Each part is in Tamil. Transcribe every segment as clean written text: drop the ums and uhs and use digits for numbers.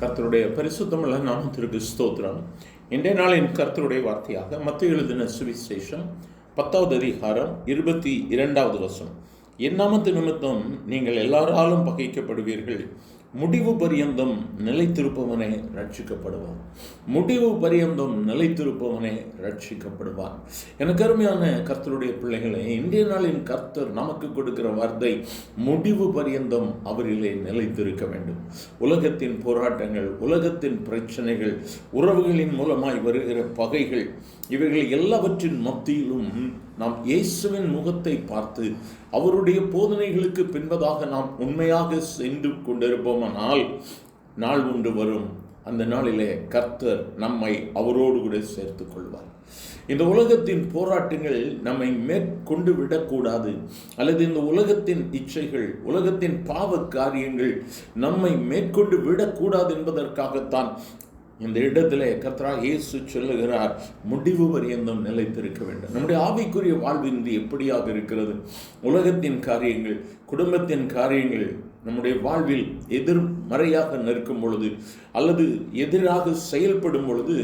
கர்த்தருடைய பரிசுத்தமுள்ள நாமத்திற்கு ஸ்தோத்திரம். இன்றைய நாளின் கர்த்தருடைய வார்த்தையாக மத்தேயு எழுதின சுவிசேஷம் 10வது அதிகாரம் 22வது வசனம். என் நாமத்து நிமித்தம் நீங்கள் எல்லாராலும் பகைக்கப்படுவீர்கள், முடிவு பரியந்தம் நிலைத்திருப்பவனே ரட்சிக்கப்படுவான். முடிவு பரியந்தம் நிலைத்திருப்பவனே ரட்சிக்கப்படுவான். எனக்கு அருமையான கர்த்தருடைய பிள்ளைகளை, இன்றைய நாளின் கர்த்தர் நமக்கு கொடுக்கிற வார்த்தை முடிவு பரியந்தம் அவரிலே நிலைத்திருக்க வேண்டும். உலகத்தின் போராட்டங்கள், உலகத்தின் பிரச்சனைகள், உறவுகளின் மூலமாய் வருகிற பகைகள், இவைகள் எல்லாவற்றின் மத்தியிலும் நாம் இயேசுவின் முகத்தை பார்த்து அவருடைய போதனைகளுக்கு பின்பதாக நாம் உண்மையாக சென்று கொண்டிருப்போமானால் நாள் உண்டு வரும். அந்த நாளிலே கர்த்தர் நம்மை அவரோடு கூட சேர்த்து கொள்வார். இந்த உலகத்தின் போராட்டங்கள் நம்மை மேற்கொண்டு விடக்கூடாது, அல்லது இந்த உலகத்தின் இச்சைகள், உலகத்தின் பாவ காரியங்கள் நம்மை மேற்கொண்டு விடக்கூடாது என்பதற்காகத்தான் இந்த இடத்திலே கர்த்தராகிய இயேசு சொல்லுகிறார், முடிவு பரியந்தம் நிலைத்திருக்க வேண்டும். நம்முடைய ஆவிக்குரிய வாழ்வு இன்று எப்படியாக இருக்கிறது? உலகத்தின் காரியங்கள், குடும்பத்தின் காரியங்கள் நம்முடைய வாழ்வில் எதிர்மறையாக நிற்கும் பொழுது, அல்லது எதிராக செயல்படும் பொழுது,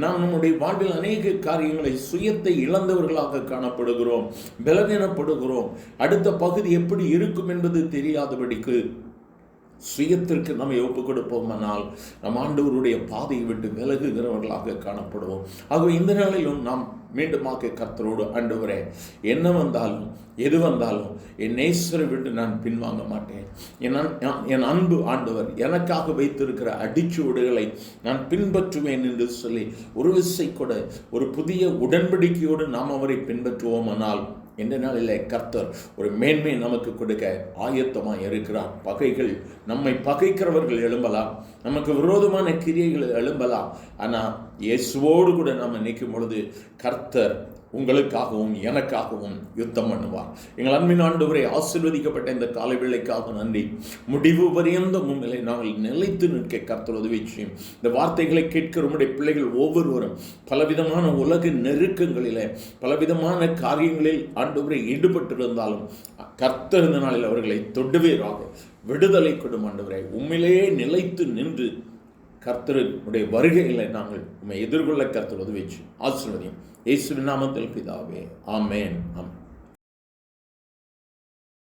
நாம் நம்முடைய வாழ்வில் அநேக காரியங்களை, சுயத்தை இழந்தவர்களாக காணப்படுகிறோம், பலவீனப்படுகிறோம். அடுத்த பகுதி எப்படி இருக்கும் என்பது தெரியாதபடிக்கு சுயத்திற்கு நம்மை ஒப்புக் கொடுப்போமானால் நம் ஆண்டவருடைய பாதையை விட்டு விலகுகிறவர்களாக காணப்படுவோம். ஆகவே இந்த நாளிலும் நாம் மீண்டுமாக கர்த்தரோடு, ஆண்டவரே, என்ன வந்தாலும் எது வந்தாலும் என் நேசரை விட்டு நான் பின்வாங்க மாட்டேன். என் அன்பு ஆண்டவர் எனக்காக வைத்திருக்கிற அடிச்சுவடுகளை நான் பின்பற்றுவேன் என்று சொல்லி ஒரு விசை கூட ஒரு புதிய உடன்படிக்கையோடு நாம் அவரை பின்பற்றுவோமானால் இந்த நாளிலே கர்த்தர் ஒரு மேன்மை நமக்கு கொடுக்க ஆயத்தமாக இருக்கிறார். பகைகள், நம்மை பகைக்கிறவர்கள் எழும்பலாம், நமக்கு விரோதமான கிரியைகள் எழும்பலாம். ஆனால் இயேசுவோடு கூட நாம் நிற்கும் பொழுது கர்த்தர் உங்களுக்காகவும் எனக்காகவும் யுத்தம் பண்ணுவார். எங்கள் அன்பின் ஆண்டவரே, ஆசீர்வதிக்கப்பட்ட இந்த காலை வேளைக்காக நன்றி. முடிவு பரியந்தம் உங்களை நாங்கள் நிலைத்து நிற்க கர்த்தர் உதவி செய்யும். இந்த வார்த்தைகளை கேட்கிற உம்முடைய பிள்ளைகள் ஒவ்வொருவரும் பலவிதமான உலக நெருக்கங்களிலே, பலவிதமான காரியங்களில் ஆண்டவரை ஈடுபட்டிருந்தாலும் கர்த்தர் இந்த நாளில் அவர்களை தொடுவீராக. விடுதலை கொடும் ஆண்டவரே, உண்மையிலேயே நிலைத்து நின்று கர்த்தருடைய வருகைகளை நாங்கள் உம்மை எதிர்கொள்ள கர்த்தர் உதவி செய்யும். ஆசீர்வதியும். இயேசுவின் நாமத்தில் பிதாவே, ஆமென். ஆமென்.